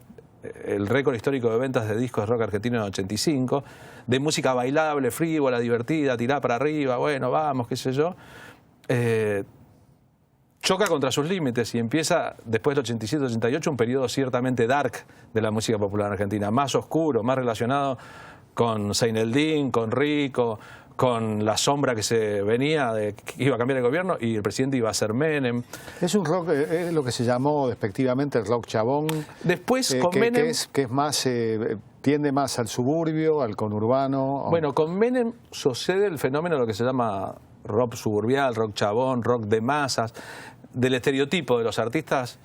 el récord histórico de ventas de discos de rock argentino en 85, de música bailable, frívola, divertida, tirada para arriba, bueno, vamos, qué sé yo, choca contra sus límites y empieza, después del 87-88, un periodo ciertamente dark de la música popular argentina, más oscuro, más relacionado con Seineldín, con Rico, con la sombra que se venía de que iba a cambiar el gobierno y el presidente iba a ser Menem. Es un rock, es lo que se llamó despectivamente el rock chabón. Después con Menem... que es más, tiende más al suburbio, al conurbano. Bueno, con Menem sucede el fenómeno de lo que se llama rock suburbial, rock chabón, rock de masas, del estereotipo de los artistas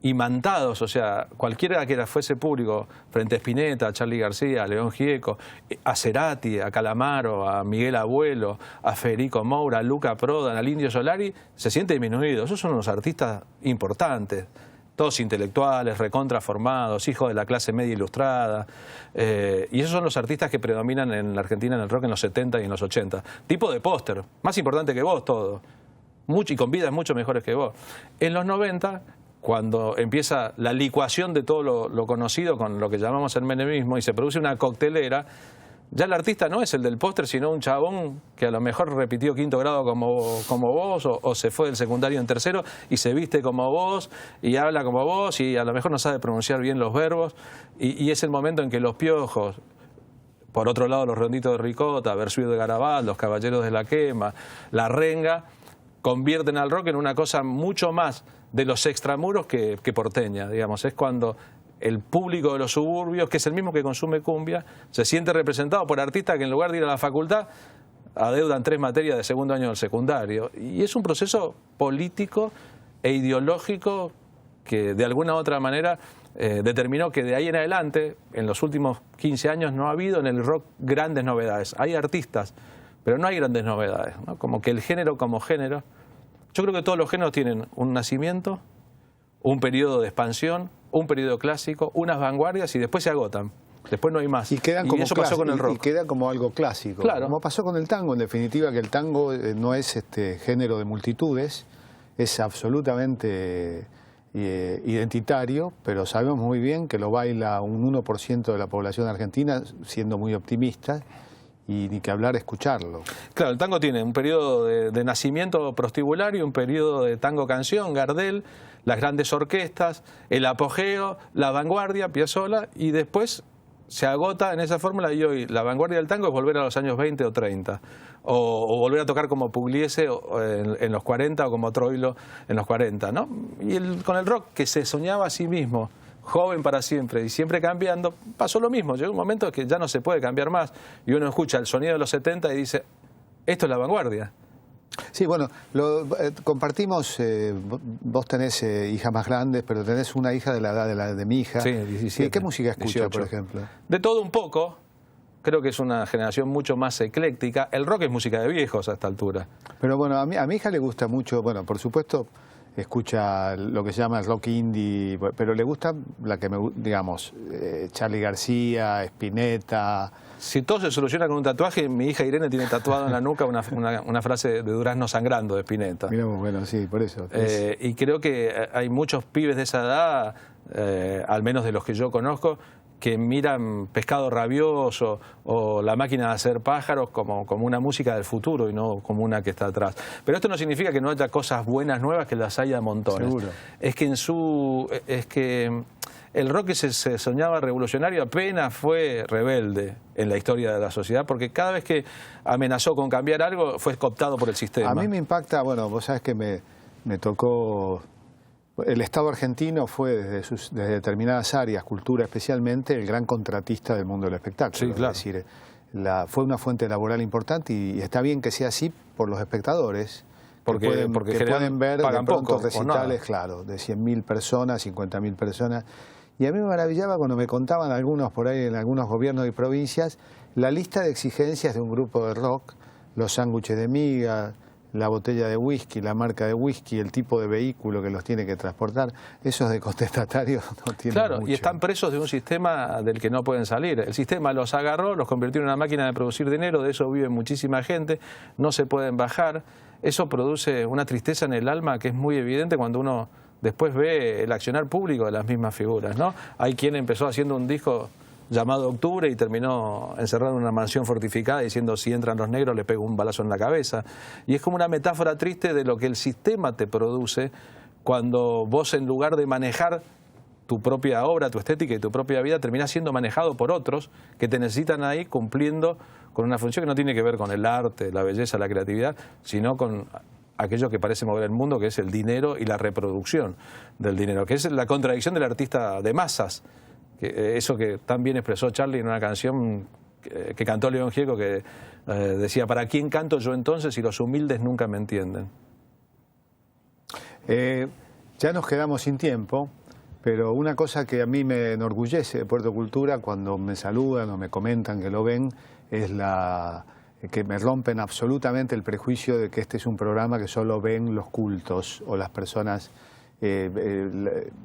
imantados, o sea, cualquiera que fuese público, frente a Spinetta, a Charly García, a León Gieco, a Cerati, a Calamaro, a Miguel Abuelo, a Federico Moura, a Luca Prodan, al Indio Solari, se siente disminuido. Esos son unos artistas importantes, todos intelectuales, recontraformados, hijos de la clase media ilustrada, y esos son los artistas que predominan en la Argentina en el rock en los 70 y en los 80. Tipo de póster, más importante que vos todo. Y con vidas mucho mejores que vos. En los 90 cuando empieza la licuación de todo lo conocido con lo que llamamos el menemismo y se produce una coctelera, ya el artista no es el del póster, sino un chabón que a lo mejor repitió quinto grado como vos, o se fue del secundario en tercero y se viste como vos y habla como vos y a lo mejor no sabe pronunciar bien los verbos, y es el momento en que los Piojos, por otro lado los Redonditos de Ricota, Versuit de Garabal, los Caballeros de la Quema, la Renga, convierten al rock en una cosa mucho más de los extramuros que porteña, digamos. Es cuando el público de los suburbios, que es el mismo que consume cumbia, se siente representado por artistas que en lugar de ir a la facultad adeudan 3 materias de segundo año del secundario. Y es un proceso político e ideológico que de alguna u otra manera determinó que de ahí en adelante, en los últimos 15 años, no ha habido en el rock grandes novedades. Hay artistas, pero no hay grandes novedades, ¿no? Como que el género como género, yo creo que todos los géneros tienen un nacimiento, un periodo de expansión, un periodo clásico, unas vanguardias y después se agotan. Después no hay más. Y eso pasó con el rock. Y queda como algo clásico. Claro. Como pasó con el tango, en definitiva, que el tango no es género de multitudes, es absolutamente identitario, pero sabemos muy bien que lo baila un 1% de la población argentina, siendo muy optimistas, y ni que hablar escucharlo. Claro, el tango tiene un periodo de nacimiento prostibulario, un periodo de tango canción, Gardel, las grandes orquestas, el apogeo, la vanguardia, Piazzolla, y después se agota en esa fórmula, y hoy la vanguardia del tango es volver a los años 20 o 30, o volver a tocar como Pugliese en los 40 o como Troilo en los 40, ¿no? Y con el rock, que se soñaba a sí mismo, joven para siempre y siempre cambiando, pasó lo mismo. Llegó un momento que ya no se puede cambiar más y uno escucha el sonido de los 70 y dice, esto es la vanguardia. Sí, bueno, compartimos, vos tenés hijas más grandes, pero tenés una hija de la edad de mi hija. Sí, 17. ¿Qué música escucha, 18. por ejemplo? De todo un poco. Creo que es una generación mucho más ecléctica. El rock es música de viejos a esta altura. Pero bueno, a mi hija le gusta mucho, bueno, por supuesto, escucha lo que se llama el rock indie, pero le gusta digamos, Charly García, Spinetta. Si todo se soluciona con un tatuaje, mi hija Irene tiene tatuado en la nuca una frase de Durazno Sangrando de Spinetta. Miramos, bueno, sí, por eso. Y creo que hay muchos pibes de esa edad, al menos de los que yo conozco, que miran Pescado Rabioso o La Máquina de Hacer Pájaros como una música del futuro y no como una que está atrás. Pero esto no significa que no haya cosas buenas, nuevas, que las haya montones. Seguro. Es que el rock que se soñaba revolucionario apenas fue rebelde en la historia de la sociedad, porque cada vez que amenazó con cambiar algo fue cooptado por el sistema. A mí me impacta, bueno, vos sabés que me tocó. El Estado argentino fue desde determinadas áreas, cultura especialmente, el gran contratista del mundo del espectáculo. Sí, claro. Es decir, fue una fuente laboral importante y está bien que sea así por los espectadores, porque pueden ver de pronto recitales, claro, de 100.000 personas, 50.000 personas. Y a mí me maravillaba cuando me contaban algunos por ahí en algunos gobiernos y provincias la lista de exigencias de un grupo de rock, los sándwiches de miga, la botella de whisky, la marca de whisky, el tipo de vehículo que los tiene que transportar. Esos de contestatarios no tienen mucho. Claro, y están presos de un sistema del que no pueden salir. El sistema los agarró, los convirtió en una máquina de producir dinero, de eso vive muchísima gente, no se pueden bajar. Eso produce una tristeza en el alma que es muy evidente cuando uno después ve el accionar público de las mismas figuras, ¿no? Hay quien empezó haciendo un disco llamado Octubre y terminó encerrado en una mansión fortificada diciendo si entran los negros le pego un balazo en la cabeza. Y es como una metáfora triste de lo que el sistema te produce cuando vos, en lugar de manejar tu propia obra, tu estética y tu propia vida, terminás siendo manejado por otros que te necesitan ahí cumpliendo con una función que no tiene que ver con el arte, la belleza, la creatividad, sino con aquello que parece mover el mundo, que es el dinero y la reproducción del dinero, que es la contradicción del artista de masas. Eso que tan bien expresó Charly en una canción que cantó León Gieco, que decía, ¿para quién canto yo entonces si los humildes nunca me entienden? Ya nos quedamos sin tiempo, pero una cosa que a mí me enorgullece de Puerto Cultura cuando me saludan o me comentan que lo ven, es que me rompen absolutamente el prejuicio de que este es un programa que solo ven los cultos o las personas,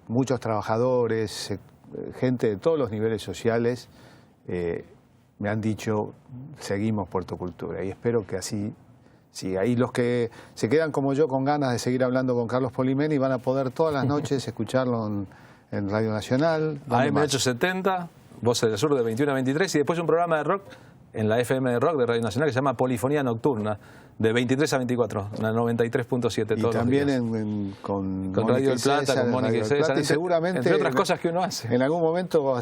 muchos trabajadores, gente de todos los niveles sociales me han dicho, seguimos Puerto Cultura, y espero que así Sí, ahí los que se quedan como yo con ganas de seguir hablando con Carlos Polimeni van a poder todas las noches escucharlo en Radio Nacional. AM870, Voces del Sur de 21 a 23 y después un programa de rock en la FM de rock de Radio Nacional que se llama Polifonía Nocturna, de 23 a 24, en la 93.7 todos también los días. Con Radio del Plata, con Mónica y César, y seguramente, entre otras cosas que uno hace. En algún momento,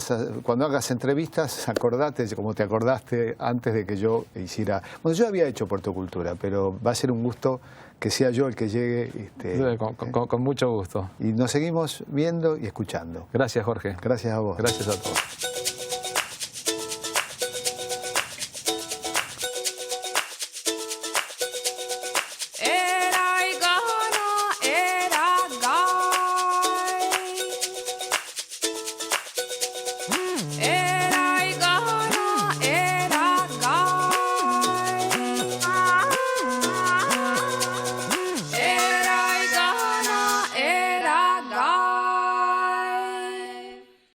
cuando hagas entrevistas, acordate, como te acordaste antes de que yo hiciera... Bueno, yo había hecho Puerto Cultura, pero va a ser un gusto que sea yo el que llegue. Con mucho gusto. Y nos seguimos viendo y escuchando. Gracias, Jorge. Gracias a vos. Gracias a todos.